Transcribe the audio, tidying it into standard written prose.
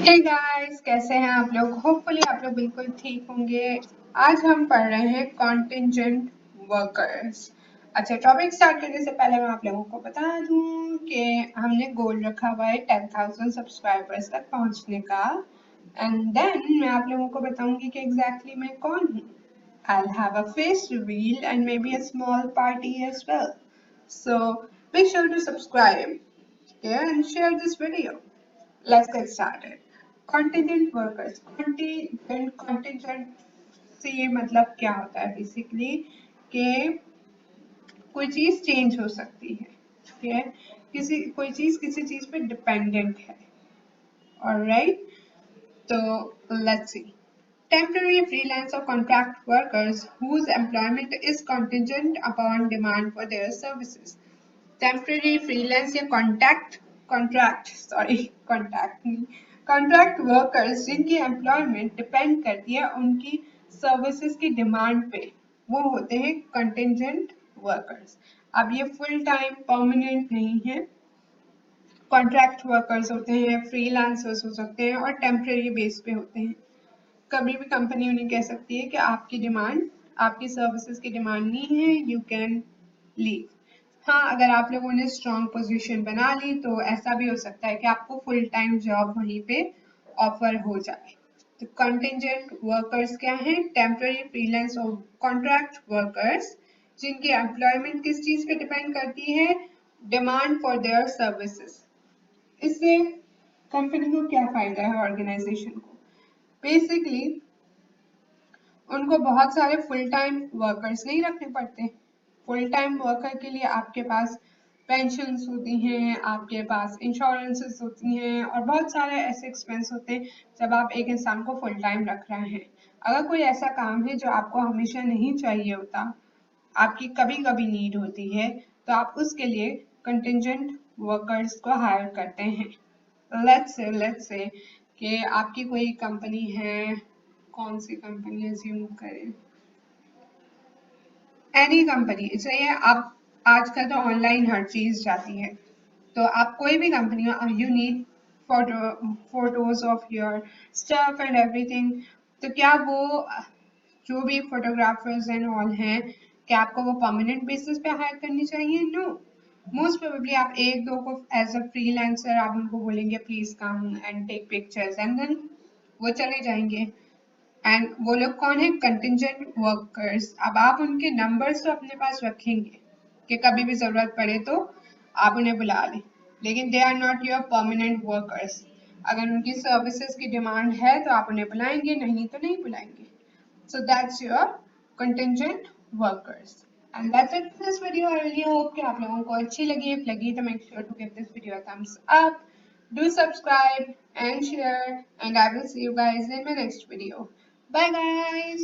Hey guys, कैसे हैं आप लोग? होपफुली आप लोग बिल्कुल ठीक होंगे। आज हम पढ़ रहे हैं कॉन्टिंजेंट वर्कर्स। अच्छा, टॉपिक स्टार्ट करने से पहले मैं आप लोगों को बता दूं कि हमने गोल रखा हुआ है 10,000 सब्सक्राइबर्स तक पहुंचने का। एंड देन मैं आप लोगों को बताऊंगी कि एग्जैक्टली मैं कौन हूँ। I'll have a face reveal and maybe a small party as well. So make sure to subscribe, okay, and share this video. Let's get started. Contingent workers. Contingent से ये मतलब क्या होता है बेसिकली कि कोई चीज चेंज हो सकती है, ठीक है? कोई चीज किसी चीज पे डिपेंडेंट है। ऑलराइट, तो let's see. Temporary freelance or contract workers whose employment is contingent upon demand for their services. Temporary freelance या कॉन्ट्रैक्ट वर्कर्स जिनकी एम्प्लॉयमेंट डिपेंड करती है उनकी सर्विसेज की डिमांड पे, वो होते हैं कंटिंजेंट वर्कर्स। अब ये फुल टाइम परमानेंट नहीं है। कॉन्ट्रैक्ट वर्कर्स होते हैं, फ्रीलांसर्स हो सकते हैं और टेम्परेरी बेस पे होते हैं। कभी भी कंपनी उन्हें कह सकती है कि आपकी सर्विसेज की डिमांड नहीं है, यू कैन लीव। हाँ, अगर आप लोगों ने स्ट्रॉन्ग पोजीशन बना ली तो ऐसा भी हो सकता है कि आपको फुल टाइम जॉब वहीं पे ऑफर हो जाए। तो कंटिंजेंट वर्कर्स क्या हैं? टेम्पररी, फ्रीलांस और कॉन्ट्रैक्ट वर्कर्स जिनकी एम्प्लॉयमेंट किस चीज पे डिपेंड करती है? Demand for their services. इससे कंपनी को क्या फायदा है, ऑर्गेनाइजेशन को? बेसिकली उनको बहुत सारे फुल टाइम वर्कर्स नहीं रखने पड़ते। फुल टाइम वर्कर के लिए आपके पास पेंशन्स होती हैं, आपके पास इंश्योरेंसेस होती हैं और बहुत सारे ऐसे एक्सपेंस होते हैं जब आप एक इंसान को फुल टाइम रख रहे हैं। अगर कोई ऐसा काम है जो आपको हमेशा नहीं चाहिए होता, आपकी कभी कभी नीड होती है, तो आप उसके लिए कंटिंजेंट वर्कर्स को हायर करते हैं। लेट्स से कि आपकी कोई कंपनी है, कौन सी कंपनी अज्यूम करें? एनी कंपनी चाहिए। आप आजकल तो ऑनलाइन हर चीज जाती है, तो आप कोई भी कंपनी हो, you need photos of your stuff and everything. तो क्या वो जो भी फोटोग्राफर्स एंड ऑल हैं, क्या आपको वो परमानेंट बेसिस पे हायर करनी चाहिए? नो, मोस्ट प्रोबेबली आप एक दो को एज अ फ्रीलांसर आप उनको बोलेंगे please come and take pictures and then वो चले जाएंगे। एंड वो लोग कौन है? Contingent workers. अब आप उनके नंबर्स तो अपने पास रखेंगे कि कभी भी जरूरत पड़े तो आप उन्हें बुला लें, लेकिन they are not your permanent workers. अगर उनकी सर्विसेज की डिमांड है तो आप उन्हें बुलाएंगे, नहीं तो नहीं बुलाएंगे। So that's your contingent workers. And that's it for this video. I really hope कि आप लोगों को अच्छी लगी। If लगी तो make sure to give this video a thumbs up. Do subscribe and share. And I will see you guys in my next video. Bye guys.